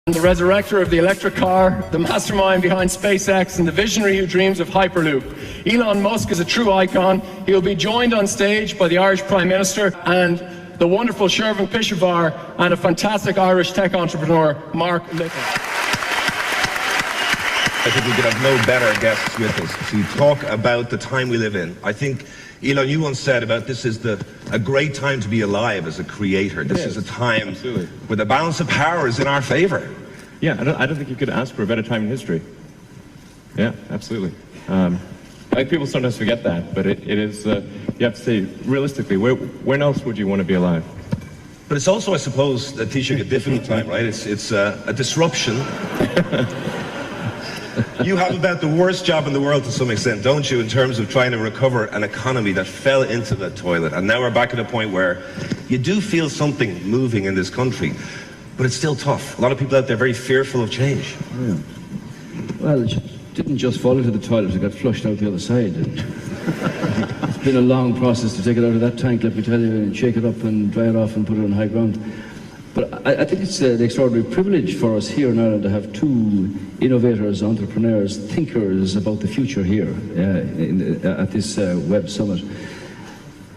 The resurrector of the electric car, the mastermind behind SpaceX, and the visionary who dreams of Hyperloop. Elon Musk is a true icon. He will be joined on stage by the Irish Prime Minister and the wonderful Shervin Pishavar and a fantastic Irish tech entrepreneur, Mark Little. I think we could have no better guests with us to talk about the time we live in. I think, Elon, you once said about this is a great time to be alive as a creator. This is a time where the balance of power is in our favor. Yeah, I don't think you could ask for a better time in history. Yeah, absolutely. I think people sometimes forget that, but it is, you have to say, realistically, when else would you want to be alive? But it's also, I suppose, Taoiseach, a difficult time, right? It's a disruption. You have about the worst job in the world to some extent, don't you, in terms of trying to recover an economy that fell into the toilet. And now we're back at a point where you do feel something moving in this country, but it's still tough. A lot of people out there are very fearful of change. Yeah. Well, it didn't just fall into the toilet, it got flushed out the other side. And it's been a long process to take it out of that tank, let me tell you, and shake it up and dry it off and put it on high ground. But I think it's an extraordinary privilege for us here in Ireland to have two innovators, entrepreneurs, thinkers about the future here at this Web Summit.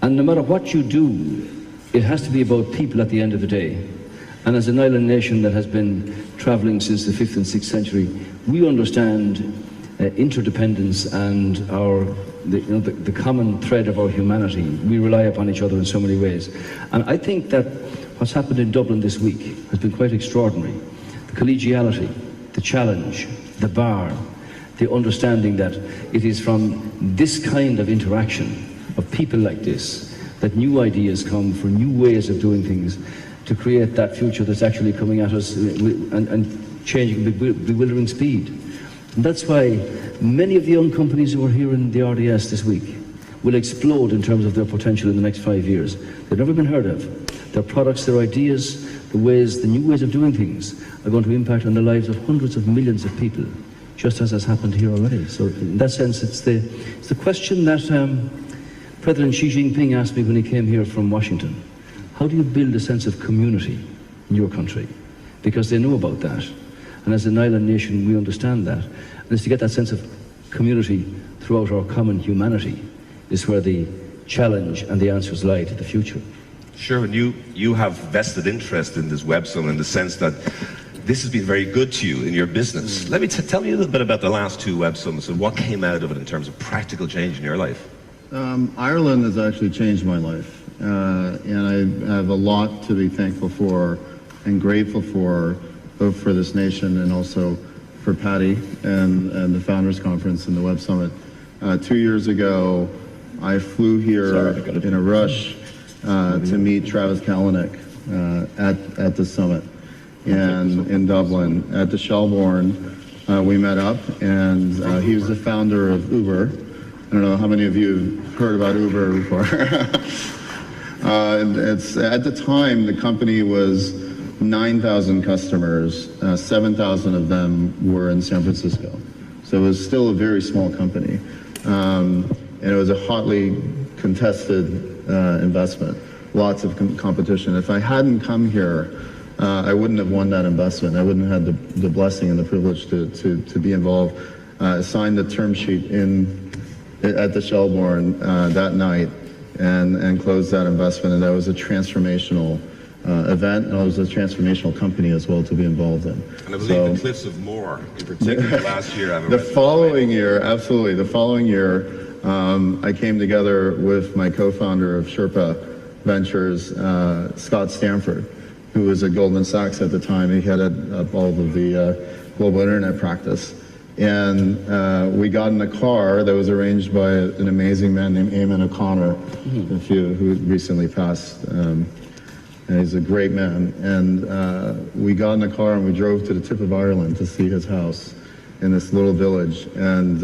And no matter what you do, it has to be about people at the end of the day. And as an island nation that has been travelling since the 5th and 6th century, we understand interdependence and the common thread of our humanity. We rely upon each other in so many ways. And I think that what's happened in Dublin this week has been quite extraordinary. The collegiality, the challenge, the bar, the understanding that it is from this kind of interaction of people like this that new ideas come for new ways of doing things to create that future that's actually coming at us and changing with bewildering speed. And that's why many of the young companies who are here in the RDS this week will explode in terms of their potential in the next 5 years. They've never been heard of. Their products, their ideas, the new ways of doing things are going to impact on the lives of hundreds of millions of people, just as has happened here already. So in that sense, it's the question that President Xi Jinping asked me when he came here from Washington. How do you build a sense of community in your country? Because they know about that. And as an island nation, we understand that. And it's to get that sense of community throughout our common humanity is where the challenge and the answers lie to the future. Sure, and you have vested interest in this Web Summit in the sense that this has been very good to you in your business. Let me tell me a little bit about the last two Web Summits and what came out of it in terms of practical change in your life. Ireland has actually changed my life, and I have a lot to be thankful for and grateful for, both for this nation and also for Patty and the Founders Conference and the Web Summit. 2 years ago, I flew here in a rush to meet Travis Kalanick at the summit and in Dublin. At the Shelbourne, we met up, and he was the founder of Uber. I don't know how many of you have heard about Uber before. At the time, the company was 9,000 customers, 7,000 of them were in San Francisco. So it was still a very small company. And it was a hotly contested investment, lots of competition. If I hadn't come here, I wouldn't have won that investment. I wouldn't have had the blessing and the privilege to be involved. Signed the term sheet at the Shelbourne that night and closed that investment, and that was a transformational event, and it was a transformational company as well to be involved in. And I believe the Cliffs of Moher, in particular, last year. The following year, absolutely. The following year, I came together with my co-founder of Sherpa Ventures, Scott Stanford, who was at Goldman Sachs at the time. He headed up all of the global internet practice. And we got in a car that was arranged by an amazing man named Eamon O'Connor, who recently passed. And he's a great man. And we got in a car and we drove to the tip of Ireland to see his house in this little village. And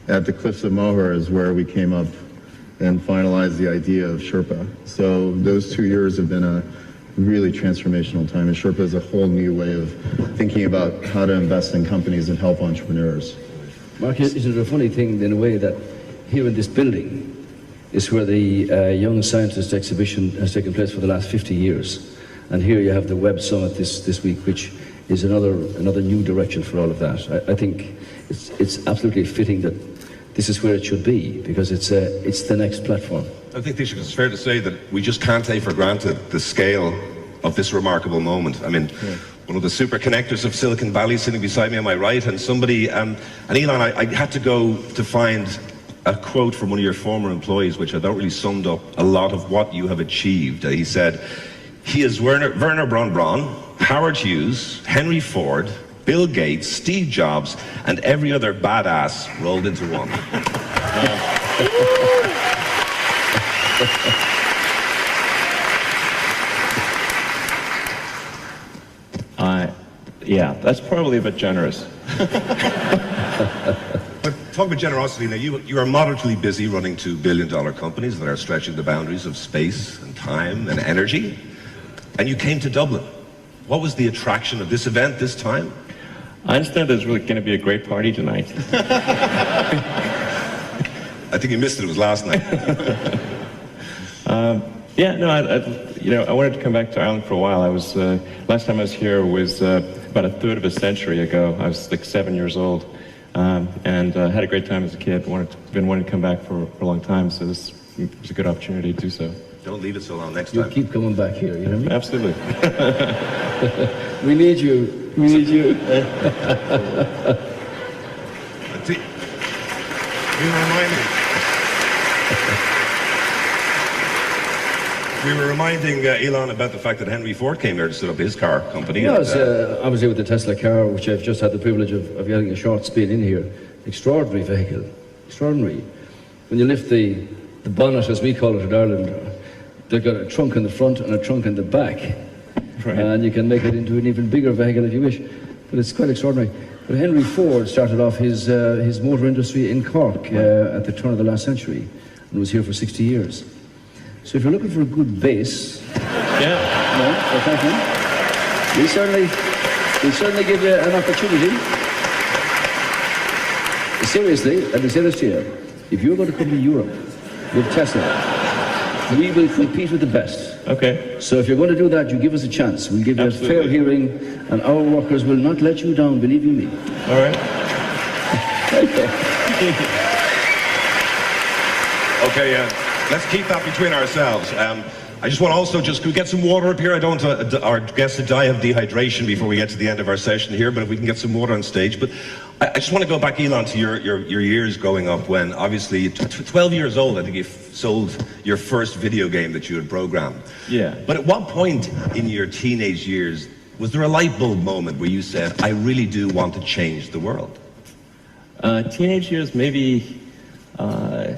at the Cliffs of Moher is where we came up and finalized the idea of Sherpa. So those 2 years have been a really transformational time. And Sherpa is a whole new way of thinking about how to invest in companies and help entrepreneurs. Mark, isn't it a funny thing in a way that here in this building is where the Young Scientist exhibition has taken place for the last 50 years. And here you have the Web Summit this week, which is another new direction for all of that. I think it's absolutely fitting that this is where it should be, because it's the next platform. I think it's fair to say that we just can't take for granted the scale of this remarkable moment. I mean, one of the super connectors of Silicon Valley sitting beside me on my right, and somebody, and Elon, I had to go to find a quote from one of your former employees, which I thought really summed up a lot of what you have achieved. He said, he is Werner Braun Braun, Howard Hughes, Henry Ford, Bill Gates, Steve Jobs, and every other badass rolled into one. Yeah, that's probably a bit generous. But talk about generosity. Now, you are moderately busy running $2 billion companies that are stretching the boundaries of space and time and energy. And you came to Dublin. What was the attraction of this event this time? I understand there's really going to be a great party tonight. I think you missed it. It was last night. Yeah, no, I wanted to come back to Ireland for a while. I was last time I was here was about a third of a century ago. I was like 7 years old, and had a great time as a kid. Been wanting to come back for a long time, so this was a good opportunity to do so. Don't leave it so long next You'll time. keep coming back here, you know what I mean? Absolutely. We need you. We need you. We were reminding Elon about the fact that Henry Ford came here to set up his car company. Yeah, I was here with the Tesla car, which I've just had the privilege of getting a short spin in here. Extraordinary vehicle. Extraordinary. When you lift the bonnet, as we call it in Ireland, they've got a trunk in the front and a trunk in the back. Right. And you can make it into an even bigger vehicle if you wish. But it's quite extraordinary. But Henry Ford started off his motor industry in Cork at the turn of the last century and was here for 60 years. So if you're looking for a good base, we'll certainly give you an opportunity. Seriously, let me say this to you. If you're going to come to Europe with Tesla, we will compete with the best. Okay. So if you're going to do that, you give us a chance. We'll give you Absolutely. a fair hearing, and our workers will not let you down, believe you me. All right. Okay, let's keep that between ourselves. I just want to also could we get some water up here? I don't want our guests to die of dehydration before we get to the end of our session here, but if we can get some water on stage. But I just want to go back, Elon, to your years growing up when, obviously, 12 years old, I think you sold your first video game that you had programmed. Yeah. But at what point in your teenage years was there a light bulb moment where you said, I really do want to change the world? Teenage years, maybe I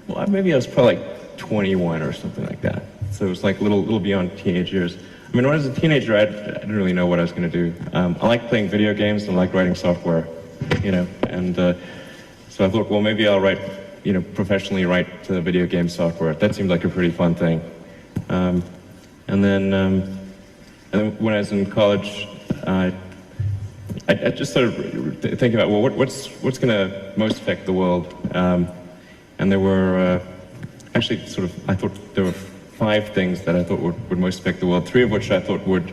was probably like 21 or something like that. So it was like a little beyond teenage years. I mean, when I was a teenager, I didn't really know what I was going to do. I liked playing video games and I liked writing software, and so I thought, well, maybe I'll professionally write video game software. That seemed like a pretty fun thing. And then when I was in college, I just started thinking about, well, what's going to most affect the world? And there were actually I thought there were 5 things that I thought would most affect the world, 3 of which I thought would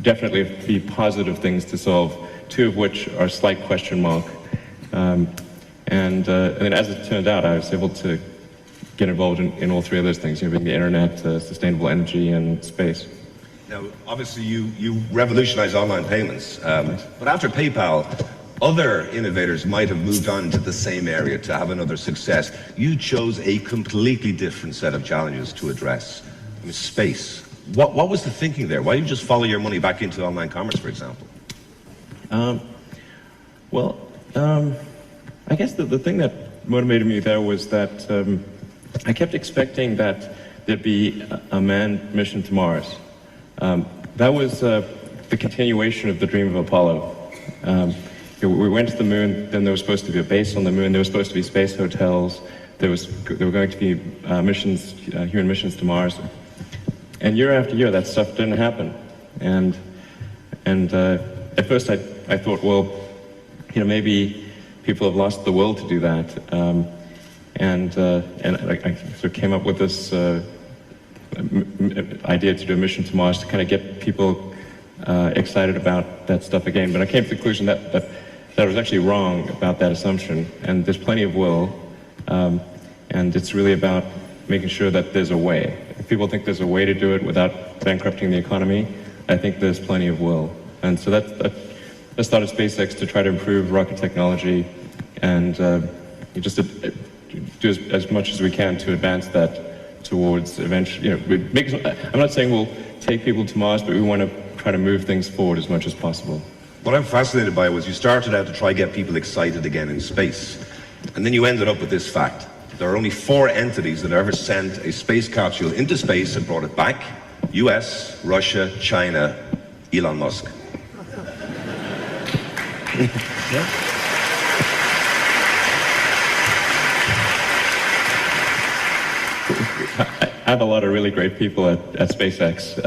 definitely be positive things to solve, 2 of which are slight question mark. And then as it turned out, I was able to get involved in all 3 of those things, being the internet, sustainable energy, and space. Now, obviously, you revolutionized online payments, but after PayPal, other innovators might have moved on to the same area to have another success. You chose a completely different set of challenges to address. I mean, space. What was the thinking there? Why didn't you just follow your money back into online commerce, for example? I guess the thing that motivated me there was that I kept expecting that there'd be a manned mission to Mars. That was the continuation of the dream of Apollo. We went to the moon, then there was supposed to be a base on the moon, there were supposed to be space hotels, there were going to be human missions to Mars. And year after year, that stuff didn't happen. And at first I thought, well, maybe people have lost the will to do that. And I sort of came up with this idea to do a mission to Mars to kind of get people excited about that stuff again. But I came to the conclusion that I was actually wrong about that assumption, and there's plenty of will, and it's really about making sure that there's a way. If people think there's a way to do it without bankrupting the economy, I think there's plenty of will. And so I started SpaceX to try to improve rocket technology and just do as much as we can to advance that towards eventually, I'm not saying we'll take people to Mars, but we want to try to move things forward as much as possible. What I'm fascinated by was you started out to try to get people excited again in space, and then you ended up with this fact. There are only 4 entities that ever sent a space capsule into space and brought it back: US, Russia, China, Elon Musk. I have a lot of really great people at SpaceX.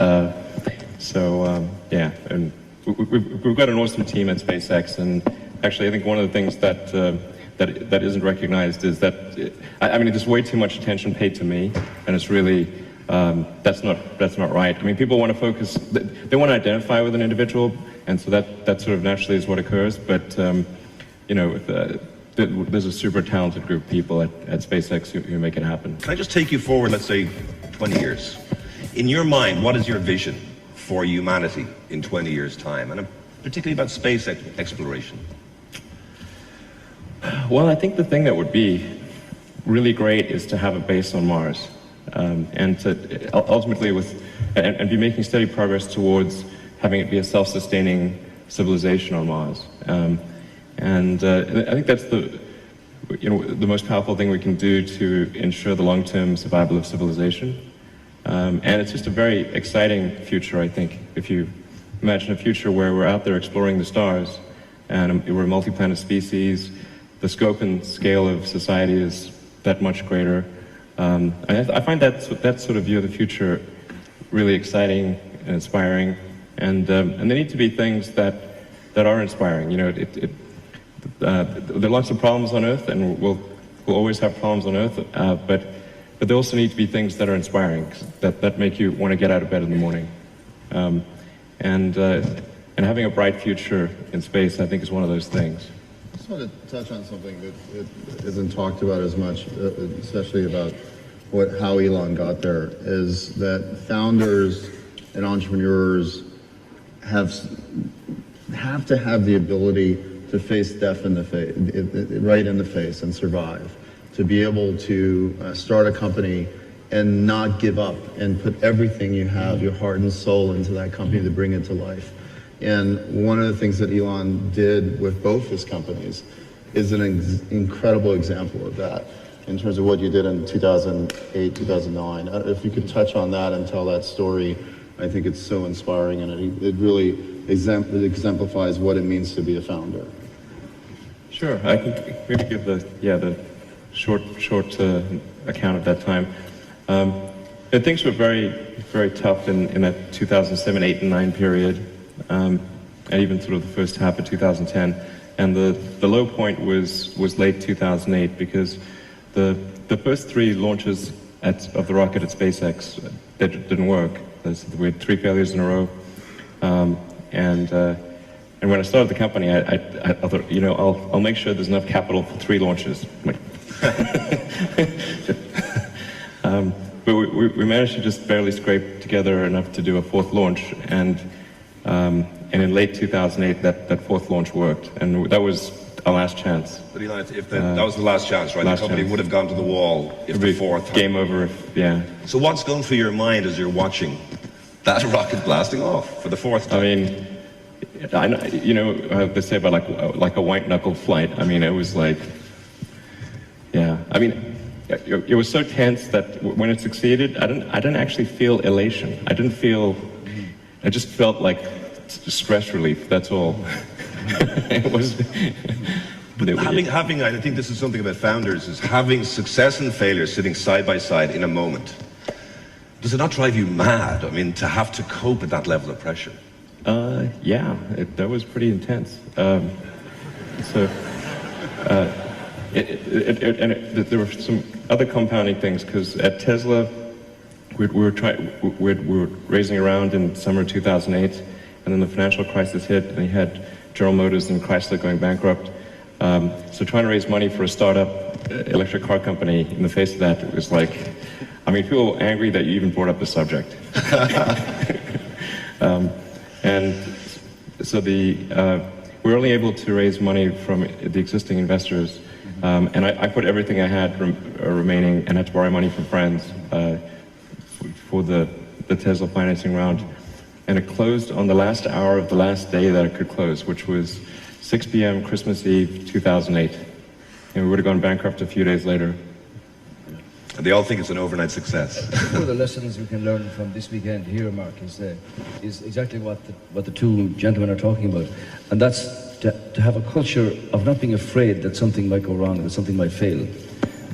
Yeah, and we've got an awesome team at SpaceX, and actually I think one of the things that isn't recognized is that, there's way too much attention paid to me, and it's really, that's not right. I mean, people want to focus, they want to identify with an individual, and so that sort of naturally is what occurs, but, there's a super talented group of people at SpaceX who make it happen. Can I just take you forward, let's say, 20 years? In your mind, what is your vision for humanity in 20 years' time, and particularly about space exploration? Well, I think the thing that would be really great is to have a base on Mars, and to ultimately and be making steady progress towards having it be a self-sustaining civilization on Mars. And I think that's the most powerful thing we can do to ensure the long-term survival of civilization. And it's just a very exciting future, I think. If you imagine a future where we're out there exploring the stars, and we're a multi-planet species, the scope and scale of society is that much greater. I find that sort of view of the future really exciting and inspiring, and there need to be things that are inspiring. There are lots of problems on Earth, and we'll always have problems on Earth, but there also need to be things that are inspiring, that make you want to get out of bed in the morning. And having a bright future in space, I think, is one of those things. I just want to touch on something that isn't talked about as much, especially about how Elon got there, is that founders and entrepreneurs have to have the ability to face death right in the face and survive, to be able to start a company and not give up and put everything you have, your heart and soul, into that company to bring it to life. And one of the things that Elon did with both his companies is an incredible example of that, in terms of what you did in 2008, 2009. If you could touch on that and tell that story, I think it's so inspiring, and it really exemplifies what it means to be a founder. Sure, I can maybe give the short account of that time. Things were very, very tough in that 2007, 8, and 9 period, and even sort of the first half of 2010. And the low point was late 2008, because the first 3 launches of the rocket at SpaceX that didn't work. We had 3 failures in a row, and when I started the company, I thought, I'll make sure there's enough capital for 3 launches. But we managed to just barely scrape together enough to do a 4th launch, and in late 2008, that 4th launch worked, and that was our last chance. But Elon, that was the last chance, right? The company would have gone to the wall if the 4th. Game over, yeah. So what's going through your mind as you're watching that rocket blasting off for the 4th time? I mean, they say about like a white-knuckled flight. I mean, it was like, yeah. I mean, it was so tense that when it succeeded, I didn't actually feel elation. I just felt like stress relief. That's all. It was. But having, I think this is something about founders, is having success and failure sitting side by side in a moment. Does it not drive you mad? I mean, to have to cope at that level of pressure. Yeah, that was pretty intense. There were some other compounding things, because at Tesla, we were raising around in summer 2008, and then the financial crisis hit, and you had General Motors and Chrysler going bankrupt. So trying to raise money for a startup electric car company in the face of that, it was like, I mean, people were angry that you even brought up the subject. And so we were only able to raise money from the existing investors, and I put everything I had remaining, and had to borrow money from friends for the Tesla financing round. And it closed on the last hour of the last day that it could close, which was 6 p.m. Christmas Eve, 2008. And we would have gone bankrupt a few days later. And they all think it's an overnight success. One of the lessons we can learn from this weekend here, Mark, is exactly what the two gentlemen are talking about. And that's to have a culture of not being afraid that something might go wrong, that something might fail.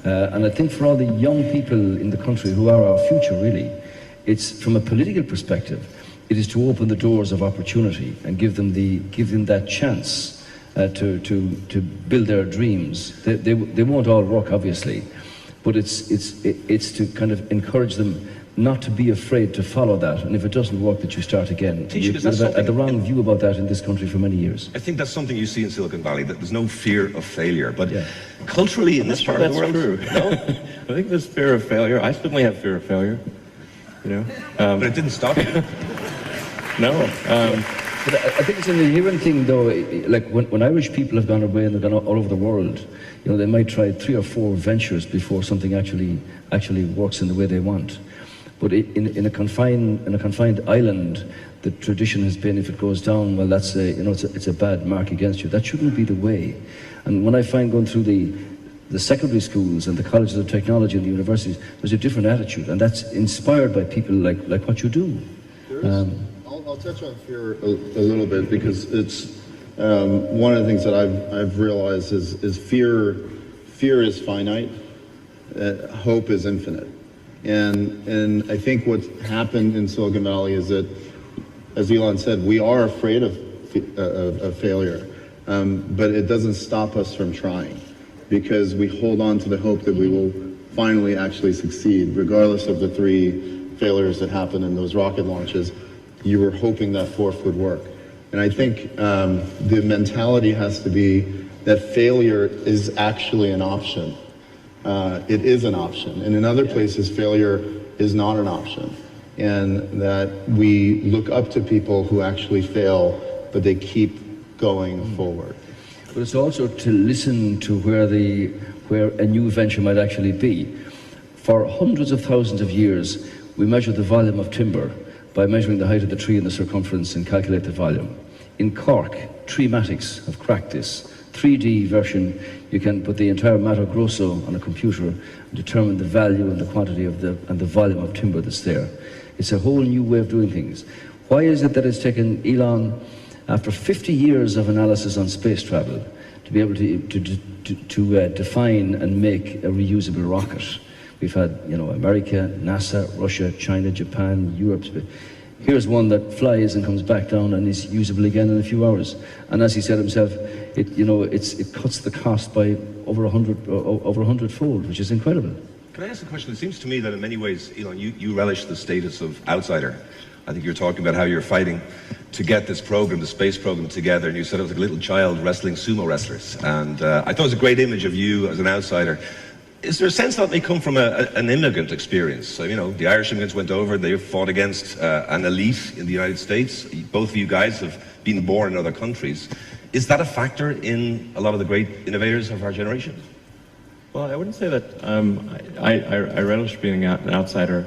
And I think for all the young people in the country who are our future, really, it's from a political perspective, it is to open the doors of opportunity and give them that chance to build their dreams. They won't all work, obviously, but it's to kind of encourage them not to be afraid to follow that, and if it doesn't work, that you start again. We've had the wrong view about that in this country for many years. I think that's something you see in Silicon Valley, that there's no fear of failure. But culturally in this part of the world, true. No? I think there's fear of failure. I certainly have fear of failure. You know, but it didn't stop you. No. But I think it's an inherent thing, though. Like when Irish people have gone away and they've gone all over the world, you know, they might try 3 or 4 ventures before something actually works in the way they want. But in a confined island, the tradition has been, if it goes down, well, that's it's a bad mark against you. That shouldn't be the way. And when I find going through the secondary schools and the colleges of technology and the universities, there's a different attitude, and that's inspired by people like what you do. I'll touch on fear a little bit, because it's one of the things that I've realized is fear is finite, hope is infinite. And I think what's happened in Silicon Valley is that, as Elon said, we are afraid of failure, but it doesn't stop us from trying, because we hold on to the hope that we will finally actually succeed, regardless of the 3 failures that happened in those rocket launches. You were hoping that 4th would work. And I think the mentality has to be that failure is actually an option. It is an option. And in other places, failure is not an option. And that we look up to people who actually fail, but they keep going forward. But it's also to listen to where a new venture might actually be. For hundreds of thousands of years, we measure the volume of timber by measuring the height of the tree and the circumference and calculate the volume. In Cork, Treematics have cracked this 3D version. You can put the entire Mato Grosso on a computer and determine the value and the quantity of the volume of timber that's there. It's a whole new way of doing things. Why is it that it's taken Elon, after 50 years of analysis on space travel, to be able to define and make a reusable rocket? We've had, America, NASA, Russia, China, Japan, Europe. Here's one that flies and comes back down and is usable again in a few hours. And as he said himself, it cuts the cost by over 100-fold, which is incredible. Can I ask a question? It seems to me that in many ways, Elon, you relish the status of outsider. I think you're talking about how you're fighting to get this program, the space program, together, and you said it was like a little child wrestling sumo wrestlers. And I thought it was a great image of you as an outsider. Is there a sense that may come from an immigrant experience? So, the Irish immigrants went over, they fought against an elite in the United States. Both of you guys have been born in other countries. Is that a factor in a lot of the great innovators of our generation? Well, I wouldn't say that I relish being an outsider.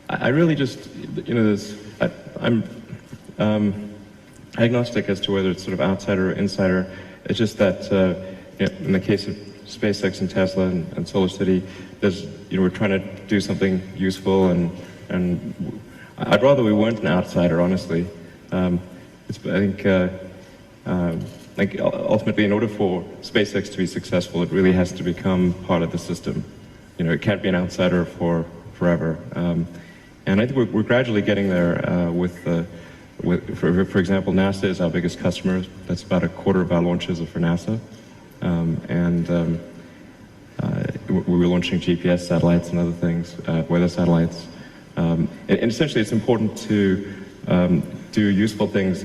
I really just, I'm agnostic as to whether it's sort of outsider or insider. It's just that in the case of SpaceX and Tesla and Solar City, we're trying to do something useful, and I'd rather we weren't an outsider, honestly. I think ultimately, in order for SpaceX to be successful, it really has to become part of the system. It can't be an outsider for forever. And I think we're gradually getting there for example, NASA is our biggest customer. That's about 1/4 of our launches are for NASA. We were launching GPS satellites and other things, weather satellites. And essentially, it's important to do useful things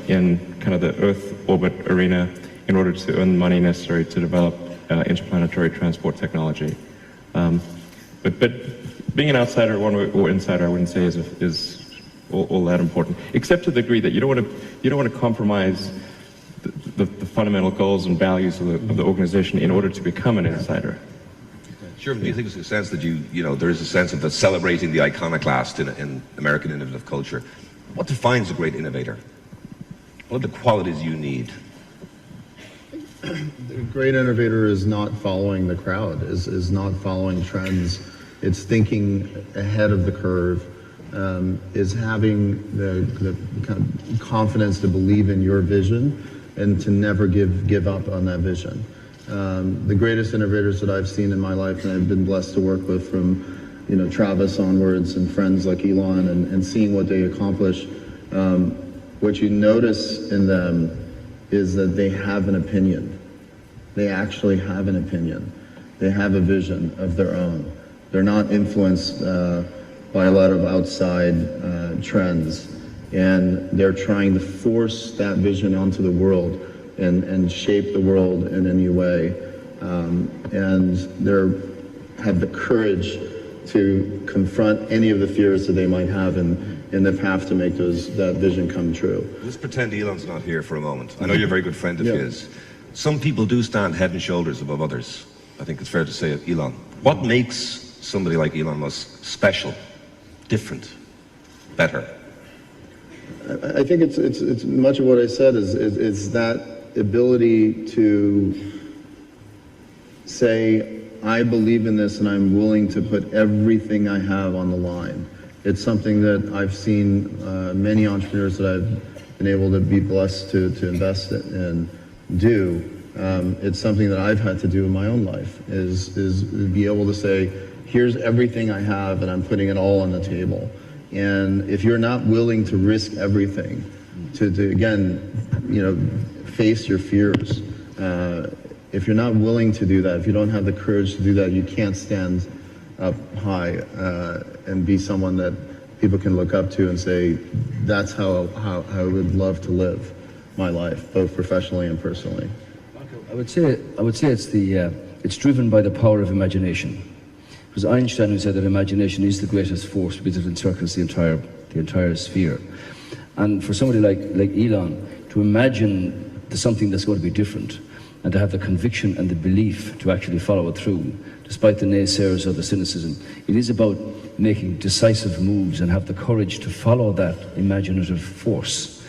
in kind of the Earth orbit arena in order to earn the money necessary to develop interplanetary transport technology. But being an outsider or insider, I wouldn't say is all that important, except to the degree that you don't want to compromise the fundamental goals and values of the organization in order to become an insider. Sure. Do you think there's a sense that there is a sense of celebrating the iconoclast in American innovative culture? What defines a great innovator? What are the qualities you need? The great innovator is not following the crowd, is not following trends. It's thinking ahead of the curve, is having the kind of confidence to believe in your vision and to never give up on that vision. The greatest innovators that I've seen in my life, and I've been blessed to work with from Travis onwards and friends like Elon and seeing what they accomplish, what you notice in them is that they have an opinion. They actually have an opinion. They have a vision of their own. They're not influenced by a lot of outside trends, and they're trying to force that vision onto the world and shape the world in a new way. And they have the courage to confront any of the fears that they might have in the path to make that vision come true. Let's pretend Elon's not here for a moment. I know you're a very good friend of his. Some people do stand head and shoulders above others. I think it's fair to say it, Elon. What makes somebody like Elon Musk special, different, better? I think it's much of what I said is that ability to say, I believe in this and I'm willing to put everything I have on the line. It's something that I've seen many entrepreneurs that I've been able to be blessed to invest in do. It's something that I've had to do in my own life, is be able to say, here's everything I have and I'm putting it all on the table. And if you're not willing to risk everything, to again, face your fears, if you're not willing to do that, if you don't have the courage to do that, you can't stand up high and be someone that people can look up to and say, that's how I would love to live my life, both professionally and personally. I would say it's driven by the power of imagination. It was Einstein who said that imagination is the greatest force because it encircles the entire sphere. And for somebody like Elon, to imagine something that's going to be different and to have the conviction and the belief to actually follow it through, despite the naysayers or the cynicism, it is about making decisive moves and have the courage to follow that imaginative force,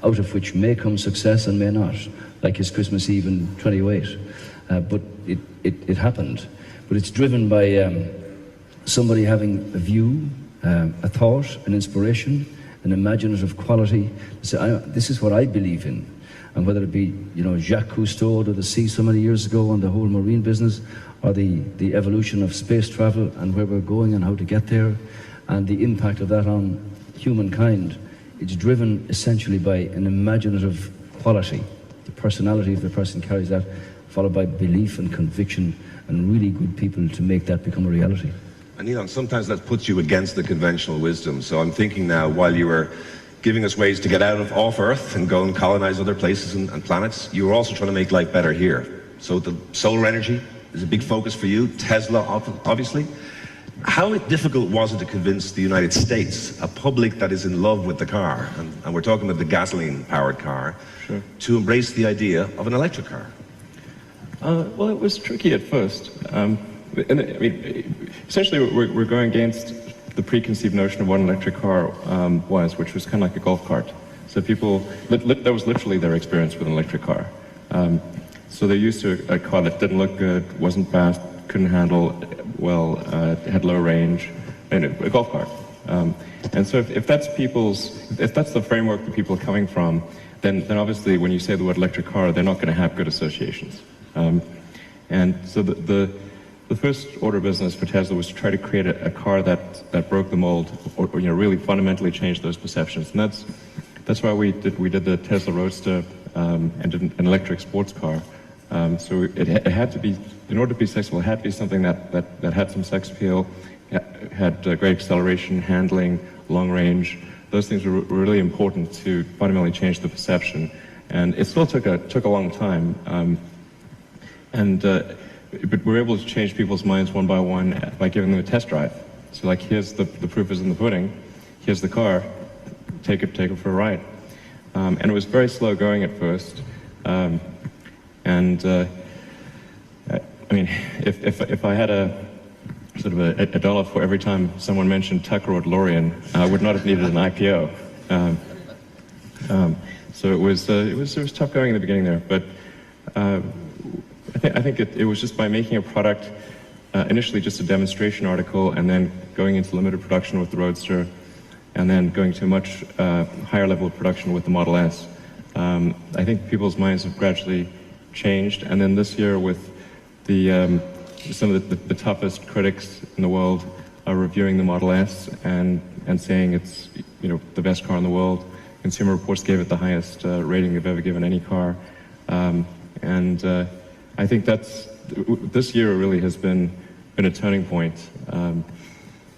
out of which may come success and may not, like his Christmas Eve in 2008. But it happened. But it's driven by somebody having a view, a thought, an inspiration, an imaginative quality to say, this is what I believe in. And whether it be, Jacques Cousteau to the sea so many years ago on the whole marine business, or the evolution of space travel and where we're going and how to get there, and the impact of that on humankind, it's driven essentially by an imaginative quality. The personality of the person carries that, followed by belief and conviction and really good people to make that become a reality. And Elon, sometimes that puts you against the conventional wisdom. So I'm thinking now, while you were giving us ways to get off Earth and go and colonize other places and planets, you were also trying to make life better here. So the solar energy is a big focus for you, Tesla obviously. How difficult was it to convince the United States, a public that is in love with the car, and we're talking about the gasoline-powered car, sure, to embrace the idea of an electric car? Well, it was tricky at first. Essentially, we're going against the preconceived notion of what an electric car was, which was kind of like a golf cart. So people, that was literally their experience with an electric car. So they're used to a car that didn't look good, wasn't fast, couldn't handle well, had low range, and a golf cart. And so if that's the framework that people are coming from, then obviously when you say the word electric car, they're not going to have good associations. And so the first order of business for Tesla was to try to create a car that broke the mold, or really fundamentally changed those perceptions. And that's why we did the Tesla Roadster and did an electric sports car. So it had to be, in order to be successful, it had to be something that had some sex appeal, had great acceleration, handling, long range, those things were really important to fundamentally change the perception. And it still took a long time. But we were able to change people's minds one by one by giving them a test drive. So like, here's the proof is in the pudding. Here's the car. Take it for a ride. And it was very slow going at first. I mean, if I had a sort of a dollar for every time someone mentioned Tucker or DeLorean, I would not have needed an IPO. So it was tough going in the beginning there, but I think it was just by making a product, initially just a demonstration article, and then going into limited production with the Roadster, and then going to a much higher level of production with the Model S. I think people's minds have gradually changed, and then this year with some of the toughest critics in the world are reviewing the Model S and saying it's the best car in the world. Consumer Reports gave it the highest rating they've ever given any car, I think this year really has been a turning point.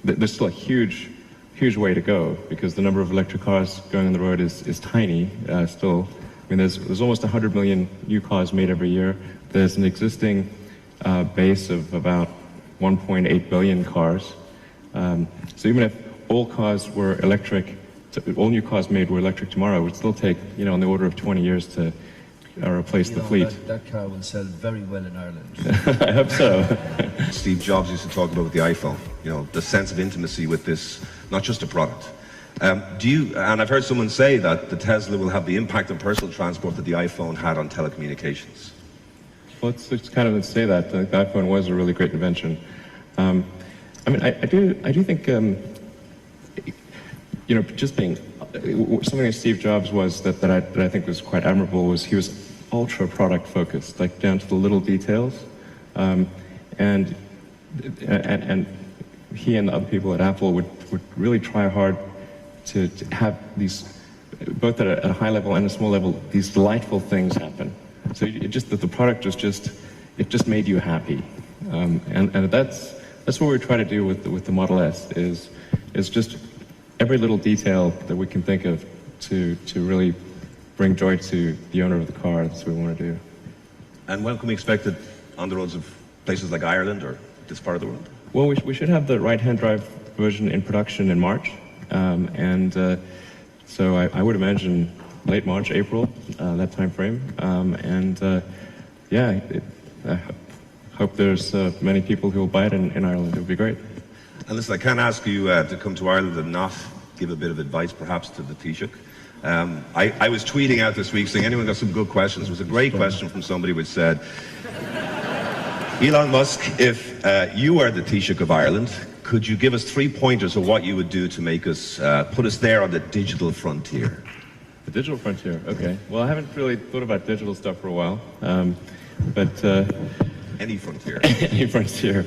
There's still a huge way to go because the number of electric cars going on the road is tiny still. I mean, there's almost 100 million new cars made every year. There's an existing base of about 1.8 billion cars. So even if all cars were electric, all new cars made were electric tomorrow, it would still take, on the order of 20 years to replace the fleet. That car will sell very well in Ireland. I hope so. Steve Jobs used to talk about with the iPhone, the sense of intimacy with this, not just a product. And I've heard someone say that the Tesla will have the impact on personal transport that the iPhone had on telecommunications. Well, it's kind of to say that. The iPhone was a really great invention. I mean, I do think, just being, something that Steve Jobs was that I think was quite admirable was he was ultra product focused, like down to the little details. And he and the other people at Apple would really try hard to have these, both at a high level and a small level, these delightful things happen. So the product was just made you happy, and that's what we try to do with the Model S is just every little detail that we can think of to really bring joy to the owner of the car. That's what we want to do. And when can we expect it on the roads of places like Ireland or this part of the world? Well, we should have the right-hand drive version in production in March, so I would imagine late March, April, that time frame. I hope there's many people who will buy it in Ireland. It would be great. And listen, I can't ask you to come to Ireland and not give a bit of advice, perhaps, to the Taoiseach. I was tweeting out this week saying, anyone got some good questions? It was a great question from somebody which said, Elon Musk, if you were the Taoiseach of Ireland, could you give us 3 pointers of what you would do to make us, put us there on the digital frontier? The digital frontier, okay. Well, I haven't really thought about digital stuff for a while, but... Any frontier. Any frontier.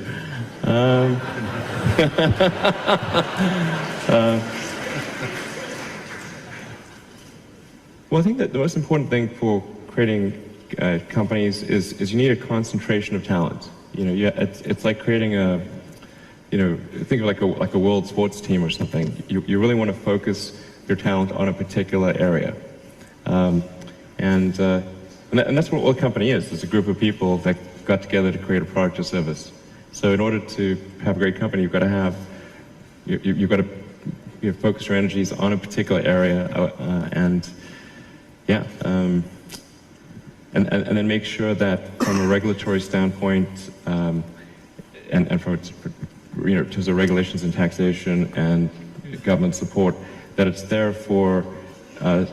Well, I think that the most important thing for creating companies is you need a concentration of talent. It's like creating a, think of like a world sports team or something. You really want to focus your talent on a particular area, and that's what a company is. It's a group of people that got together to create a product or service. So in order to have a great company, you've got to have, you've got to focus your energies on a particular area, and then make sure that from a regulatory standpoint, and from in terms of regulations and taxation and government support, that it's there for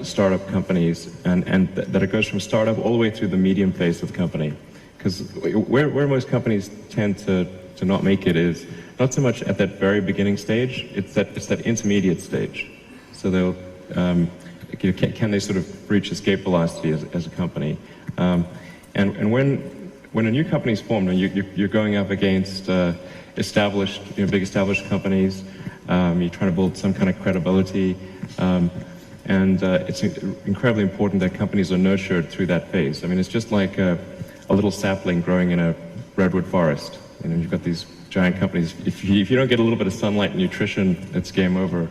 startup companies, and that it goes from startup all the way through the medium phase of the company. Because where most companies tend to not make it is not so much at that very beginning stage, it's that intermediate stage. So they'll, can they sort of reach escape velocity as a company? And when a new company is formed and you're going up against established, big established companies, you're trying to build some kind of credibility, and it's incredibly important that companies are nurtured through that phase. I mean, it's just like a little sapling growing in a redwood forest. You've got these giant companies. If you don't get a little bit of sunlight and nutrition, it's game over.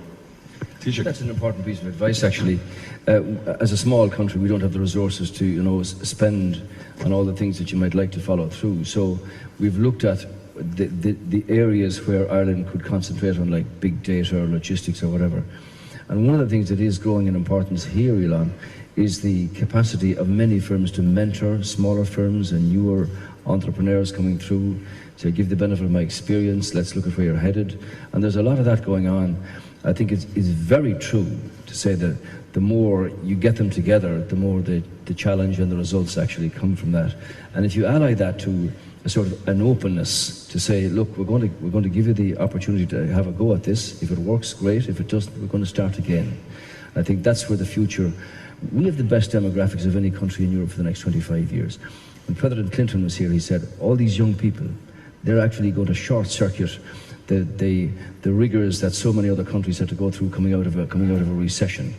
That's an important piece of advice, actually. As a small country, we don't have the resources to, spend on all the things that you might like to follow through. So we've looked at the areas where Ireland could concentrate on, like big data or logistics or whatever. And one of the things that is growing in importance here, Elon, is the capacity of many firms to mentor smaller firms and newer entrepreneurs coming through, to give the benefit of my experience, let's look at where you're headed. And there's a lot of that going on. I think it's very true to say that the more you get them together, the more the challenge and the results actually come from that. And if you ally that to a sort of an openness to say, look, we're going to give you the opportunity to have a go at this. If it works, great. If it doesn't, we're going to start again. I think that's where the future. We have the best demographics of any country in Europe for the next 25 years. When President Clinton was here, he said, all these young people, they're actually going to short circuit the rigors that so many other countries had to go through coming out of a recession.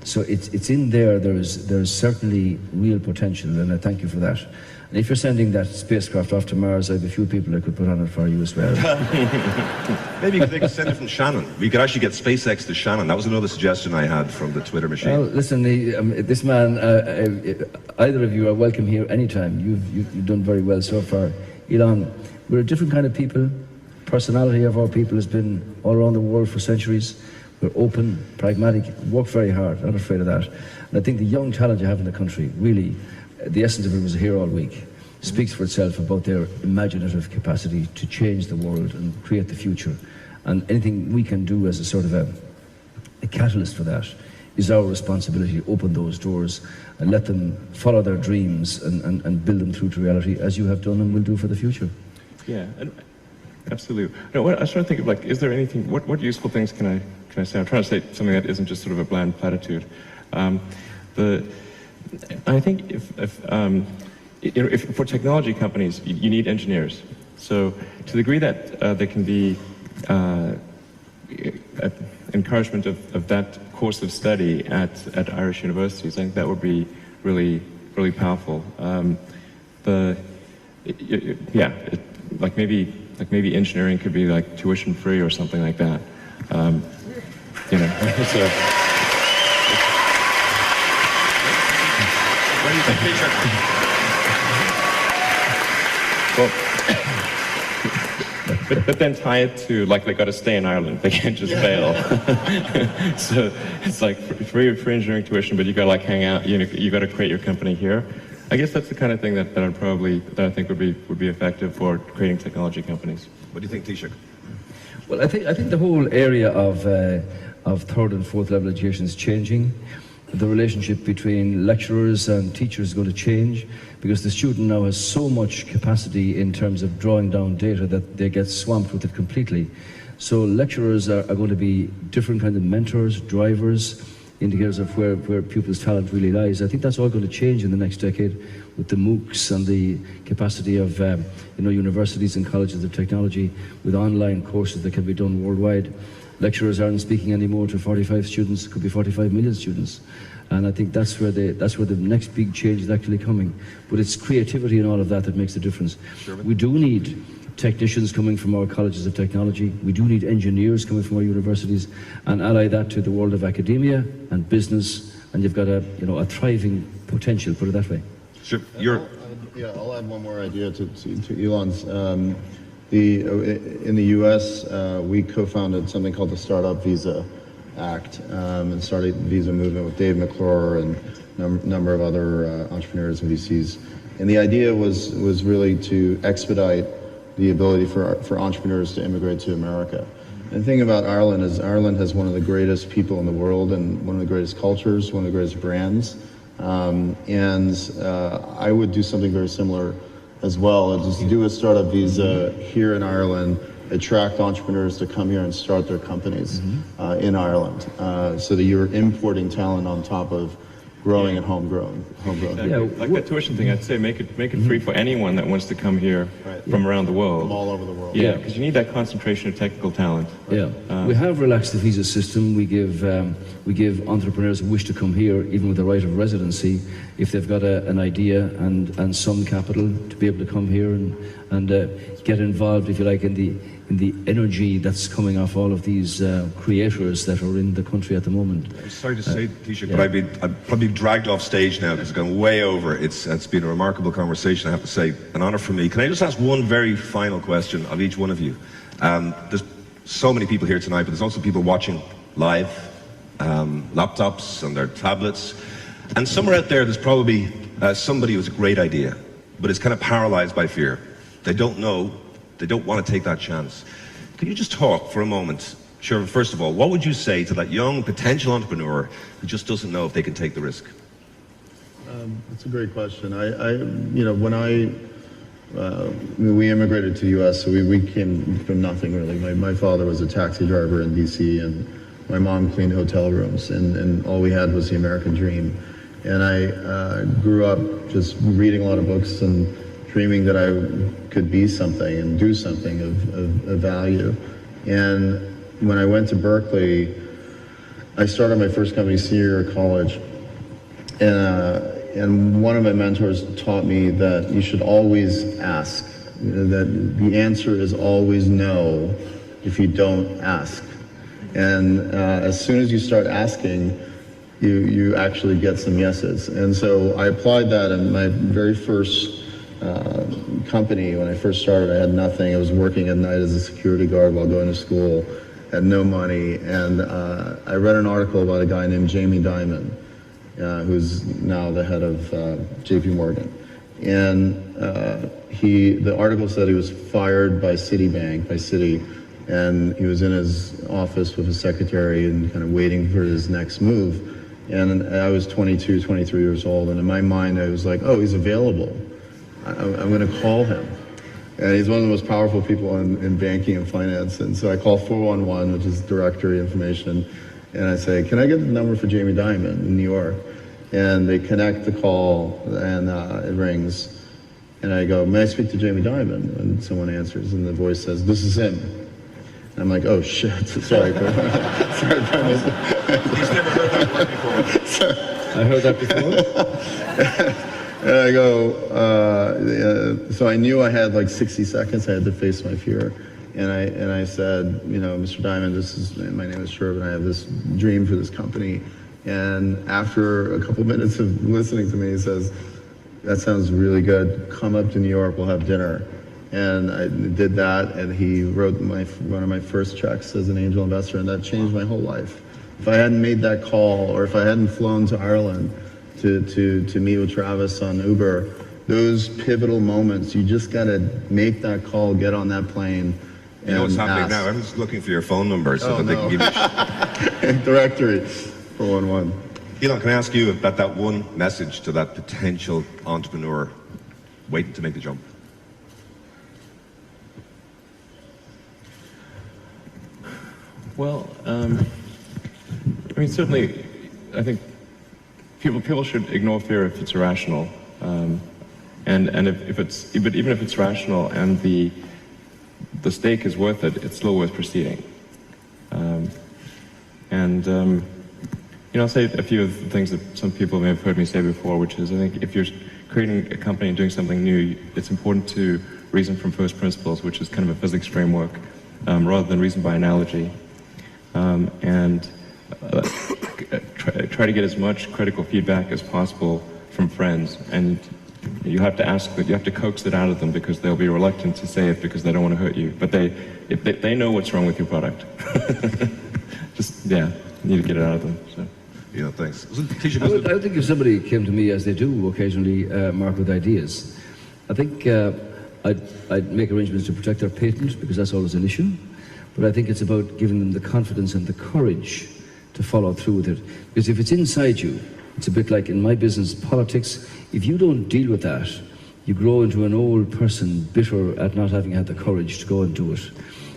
So it's in there. There's certainly real potential, and I thank you for that. And if you're sending that spacecraft off to Mars, I have a few people I could put on it for you as well. Maybe they could send it from Shannon. We could actually get SpaceX to Shannon. That was another suggestion I had from the Twitter machine. Well, listen, this man, either of you are welcome here anytime. You've done very well so far. Elon, we're a different kind of people. Personality of our people has been all around the world for centuries. We're open, pragmatic, work very hard, not afraid of that. And I think the young talent you have in the country, really, the essence of it was here all week, speaks for itself about their imaginative capacity to change the world and create the future. And anything we can do as a sort of a catalyst for that is our responsibility to open those doors and let them follow their dreams and build them through to reality, as you have done and will do for the future. Yeah, absolutely. No, what I was trying to think of, like, is there anything, what useful things can I say? I'm trying to say something that isn't just sort of a bland platitude. I think if for technology companies, you need engineers. So to the degree that there can be encouragement of that course of study at Irish universities, I think that would be really, really powerful. Like maybe engineering could be like tuition free or something like that. So. What do you think, teacher? Well, but then tie it to, like, they got to stay in Ireland. They can't just bail. So it's like free engineering tuition, but you got to like hang out. You got to create your company here. I guess that's the kind of thing that I think would be effective for creating technology companies. What do you think, Taoiseach? Well, I think the whole area of third and fourth level education is changing. The relationship between lecturers and teachers is going to change because the student now has so much capacity in terms of drawing down data that they get swamped with it completely. So lecturers are going to be different kinds of mentors, drivers, indicators of where pupils' talent really lies. I think that's all going to change in the next decade with the MOOCs and the capacity of universities and colleges of technology with online courses that can be done worldwide. Lecturers aren't speaking anymore to 45 students, it could be 45 million students. And I think that's where the next big change is actually coming. But it's creativity and all of that makes the difference. Sure. We do need technicians coming from our colleges of technology. We do need engineers coming from our universities, and ally that to the world of academia and business, and you've got a thriving potential, put it that way. Sure. I'll add one more idea to Elon's. In the U.S., we co-founded something called the Startup Visa Act and started the visa movement with Dave McClure and a number of other entrepreneurs and VCs. And the idea was really to expedite the ability for entrepreneurs to immigrate to America. And the thing about Ireland is Ireland has one of the greatest people in the world and one of the greatest cultures, one of the greatest brands. I would do something very similar as well, just do a startup visa here in Ireland, attract entrepreneurs to come here and start their companies in Ireland, so that you're importing talent on top of growing and homegrown. Exactly. Yeah, like that tuition thing, I'd say make it free for anyone that wants to come here from around the world. From all over the world. Yeah, because you need that concentration of technical talent. Yeah, we have relaxed the visa system. We give entrepreneurs who wish to come here, even with the right of residency, if they've got an idea and some capital, to be able to come here and get involved, if you like, in in the energy that's coming off all of these creators that are in the country at the moment. I'm sorry to say, Taoiseach, but I'd probably be dragged off stage now because it's gone way over. It's been a remarkable conversation, I have to say. An honour for me. Can I just ask one very final question of each one of you? There's so many people here tonight, but there's also people watching live, laptops and their tablets. And somewhere out there, there's probably somebody who has a great idea, but is kind of paralysed by fear. They don't know. They don't want to take that chance. Can you just talk for a moment, Shervin, first of all, what would you say to that young potential entrepreneur who just doesn't know if they can take the risk? That's a great question. We immigrated to the U.S., so we came from nothing really. My father was a taxi driver in D.C. and my mom cleaned hotel rooms, and all we had was the American dream. And I grew up just reading a lot of books and dreaming that I could be something and do something of value. And when I went to Berkeley, I started my first company senior year of college. And one of my mentors taught me that you should always ask, that the answer is always no if you don't ask. And as soon as you start asking, you actually get some yeses. And so I applied that in my very first company. When I first started, I had nothing. I was working at night as a security guard while going to school, had no money. And I read an article about a guy named Jamie Dimon, who's now the head of JP Morgan. And the article said he was fired by Citibank, by Citi, and he was in his office with his secretary and kind of waiting for his next move. And I was 22, 23 years old, and in my mind I was like, oh, he's available. I'm going to call him. And he's one of the most powerful people in banking and finance. And so I call 411, which is directory information, and I say, can I get the number for Jamie Dimon in New York? And they connect the call, and it rings. And I go, may I speak to Jamie Dimon? And someone answers, and the voice says, this is him. And I'm like, oh shit, sorry. Sorry. He's never heard that word before. I heard that before. And I go, so I knew I had like 60 seconds. I had to face my fear. And I said, Mr. Dimon, my name is Shervin. I have this dream for this company. And after a couple minutes of listening to me, he says, that sounds really good. Come up to New York, we'll have dinner. And I did that, and he wrote one of my first checks as an angel investor, and that changed my whole life. If I hadn't made that call, or if I hadn't flown to Ireland to meet with Travis on Uber, those pivotal moments, you just got to make that call, get on that plane. You know what's happening now? Everyone's looking for your phone number so that they can give you directory 411. Elon, can I ask you about that one message to that potential entrepreneur waiting to make the jump? Well, certainly, I think people should ignore fear if it's irrational, but even if it's rational and the stake is worth it, it's still worth proceeding. I'll say a few of the things that some people may have heard me say before, which is I think if you're creating a company and doing something new, it's important to reason from first principles, which is kind of a physics framework, rather than reason by analogy. Try to get as much critical feedback as possible from friends, and you have to coax it out of them because they'll be reluctant to say it because they don't want to hurt you. But they know what's wrong with your product. You need to get it out of them. So. Yeah, thanks. I think if somebody came to me, as they do occasionally, Mark, with ideas, I think I'd make arrangements to protect their patent because that's always an issue. But I think it's about giving them the confidence and the courage to follow through with it. Because if it's inside you, it's a bit like in my business, politics, if you don't deal with that, you grow into an old person bitter at not having had the courage to go and do it.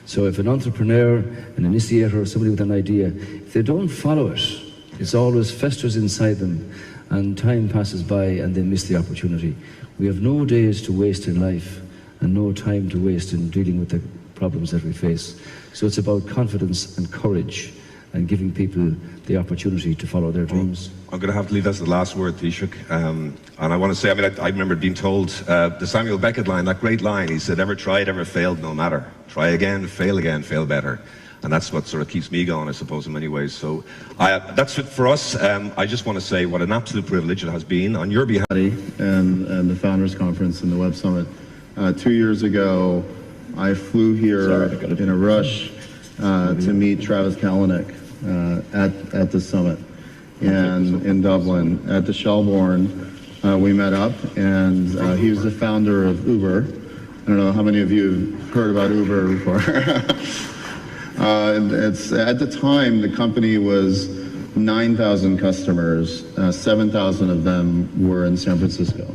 So if an entrepreneur, an initiator, or somebody with an idea, if they don't follow it, it always festers inside them, and time passes by and they miss the opportunity. We have no days to waste in life and no time to waste in dealing with the problems that we face. So it's about confidence and courage and giving people the opportunity to follow their dreams. I'm going to have to leave that as the last word, Taoiseach. And I want to say, I remember being told the Samuel Beckett line, that great line, he said, "Ever tried, ever failed, no matter. Try again, fail better." And that's what sort of keeps me going, I suppose, in many ways. So that's it for us. I just want to say what an absolute privilege it has been on your behalf. And the Founders Conference and the Web Summit. 2 years ago, I flew here in a rush to meet Travis Kalanick at the summit and in Dublin. At the Shelbourne, we met up, and he was the founder of Uber. I don't know how many of you have heard about Uber before. At the time, the company was 9,000 customers, 7,000 of them were in San Francisco.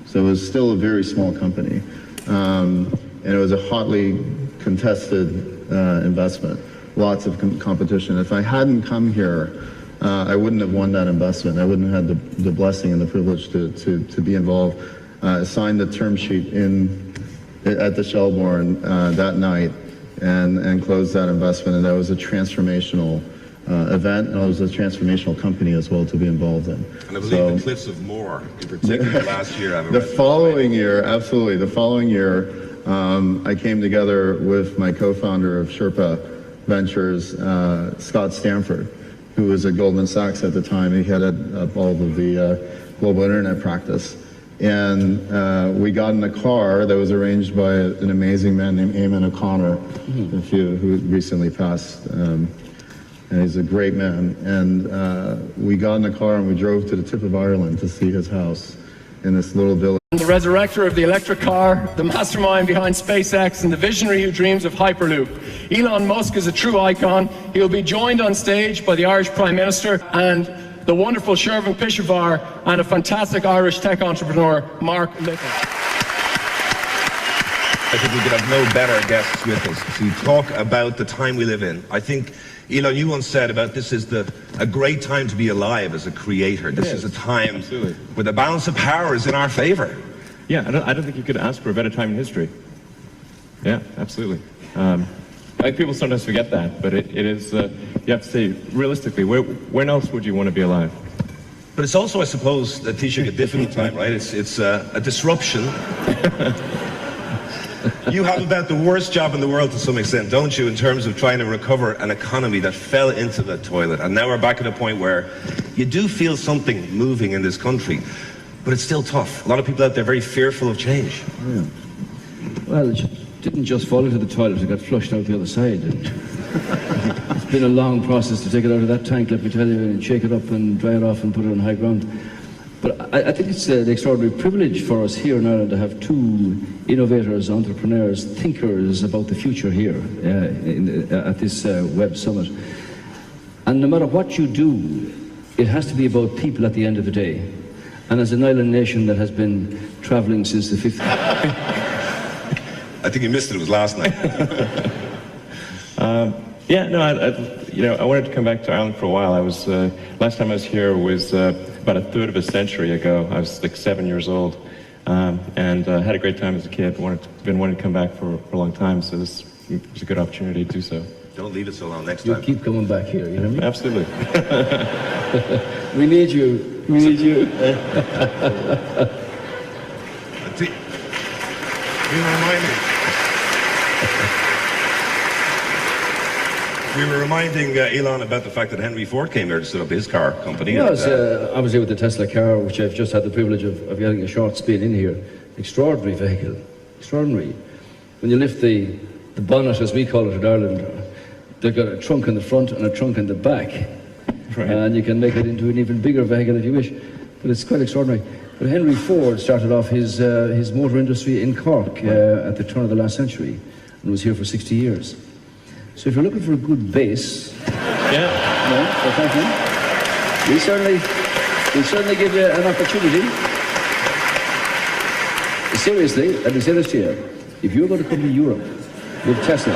So it was still a very small company. And it was a hotly contested investment, lots of competition. If I hadn't come here, I wouldn't have won that investment. I wouldn't have had the blessing and the privilege to be involved. I signed the term sheet at the Shelbourne that night and closed that investment, and that was a transformational event, and it was a transformational company as well to be involved in. And I believe the Cliffs of Moher, in particular, last year. The following year, absolutely. The following year, I came together with my co-founder of Sherpa Ventures, Scott Stanford, who was at Goldman Sachs at the time. He headed up all of the global internet practice. And we got in a car that was arranged by an amazing man named Eamon O'Connor, who recently passed. And he's a great man. And we got in the car and we drove to the tip of Ireland to see his house in this little village. The resurrector of the electric car, the mastermind behind SpaceX, and the visionary who dreams of Hyperloop. Elon Musk is a true icon. He'll be joined on stage by the Irish Prime Minister and the wonderful Shervin Pishavar and a fantastic Irish tech entrepreneur, Mark Little. I think we could have no better guests with us to talk about the time we live in. I think, Elon, you once said about this is a great time to be alive as a creator. This is a time where the balance of power is in our favor. Yeah, I don't think you could ask for a better time in history. Yeah, absolutely. I think people sometimes forget that, but it is, you have to say, realistically, when else would you want to be alive? But it's also, I suppose, Taoiseach, a difficult time, right? It's a disruption. You have about the worst job in the world to some extent, don't you, in terms of trying to recover an economy that fell into the toilet. And now we're back at a point where you do feel something moving in this country, but it's still tough. A lot of people out there very fearful of change. Yeah. Well, it didn't just fall into the toilet, it got flushed out the other side. It's been a long process to take it out of that tank, let me tell you, and shake it up and dry it off and put it on high ground. But I think it's an extraordinary privilege for us here in Ireland to have two innovators, entrepreneurs, thinkers about the future here at this Web Summit. And no matter what you do, it has to be about people at the end of the day. And as an island nation that has been travelling since the 50s... I think you missed it. It was last night. I wanted to come back to Ireland for a while. I was last time I was here was about a third of a century ago. I was like 7 years old, and had a great time as a kid. Been wanting to come back for a long time, so this was a good opportunity to do so. Don't leave it so long next You time. keep coming back here, you know what I mean? Absolutely. We need you. We need you. We were reminding Elon about the fact that Henry Ford came here to set up his car company. Yes, I was here with the Tesla car, which I've just had the privilege of getting a short spin in here. Extraordinary vehicle. Extraordinary. When you lift the bonnet, as we call it in Ireland, they've got a trunk in the front and a trunk in the back. Right. And you can make it into an even bigger vehicle if you wish. But it's quite extraordinary. But Henry Ford started off his motor industry in Cork at the turn of the last century and was here for 60 years. So if you're looking for a good base, we certainly give you an opportunity. Seriously, let me say this to you. If you're going to come to Europe with Tesla,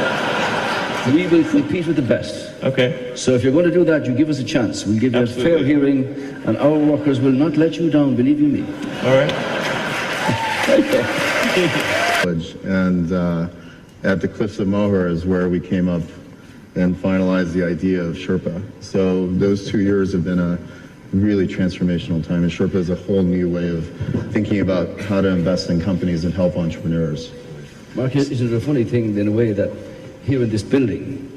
we will compete with the best. Okay. So if you're going to do that, you give us a chance. We'll give you a fair hearing, and our workers will not let you down, believe you me. All right. And at the Cliffs of Moher is where we came up and finalize the idea of Sherpa. So those 2 years have been a really transformational time, and Sherpa is a whole new way of thinking about how to invest in companies and help entrepreneurs. Mark, isn't it a funny thing in a way that here in this building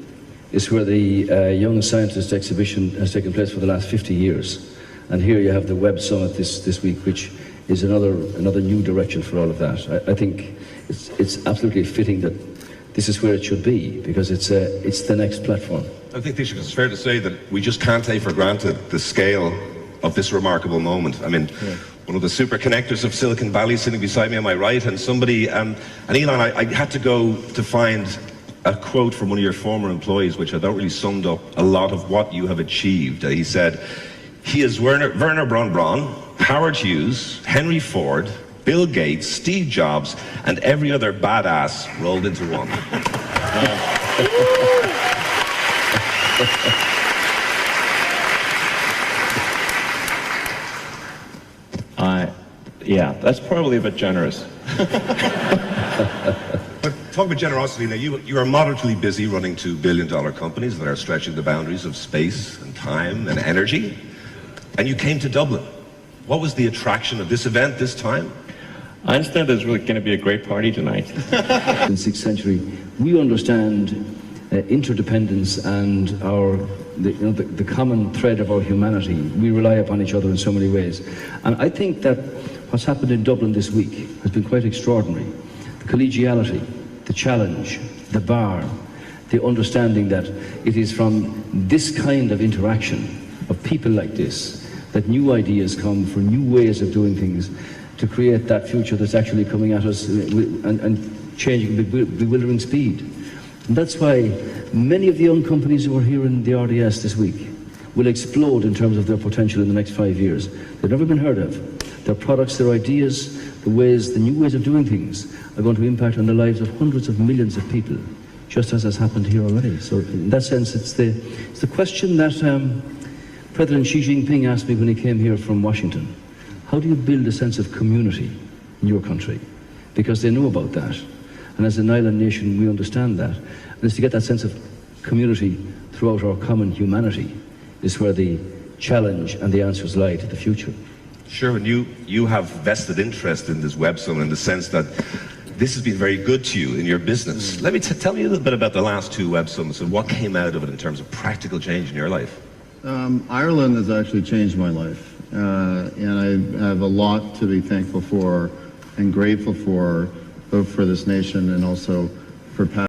is where the Young Scientist exhibition has taken place for the last 50 years. And here you have the Web Summit this week, which is another new direction for all of that. I think it's absolutely fitting that this is where it should be, because it's the next platform. I think, Taoiseach, it's fair to say that we just can't take for granted the scale of this remarkable moment. I mean, one of the super connectors of Silicon Valley sitting beside me on my right, and somebody, and Elon, I had to go to find a quote from one of your former employees, which I thought really summed up a lot of what you have achieved. He said, he is Werner Braun Braun, Howard Hughes, Henry Ford, Bill Gates, Steve Jobs, and every other badass rolled into one. Yeah, that's probably a bit generous. But talk about generosity now. You are moderately busy running $2 billion companies that are stretching the boundaries of space and time and energy. And you came to Dublin. What was the attraction of this event this time? I understand there's really going to be a great party tonight. In the 6th century, we understand interdependence and the common thread of our humanity. We rely upon each other in so many ways. And I think that what's happened in Dublin this week has been quite extraordinary. The collegiality, the challenge, the bar, the understanding that it is from this kind of interaction of people like this that new ideas come for new ways of doing things to create that future that's actually coming at us and changing with bewildering speed. And that's why many of the young companies who are here in the RDS this week will explode in terms of their potential in the next 5 years. They've never been heard of. Their products, their ideas, the new ways of doing things are going to impact on the lives of hundreds of millions of people, just as has happened here already. So in that sense, it's the question that President Xi Jinping asked me when he came here from Washington. How do you build a sense of community in your country? Because they know about that. And as an island nation, we understand that. And it's to get that sense of community throughout our common humanity is where the challenge and the answers lie to the future. Sure, and you have vested interest in this Web Summit in the sense that this has been very good to you in your business. Let me tell me a little bit about the last 2 Web Summits and what came out of it in terms of practical change in your life. Ireland has actually changed my life, and I have a lot to be thankful for and grateful for, both for this nation and also for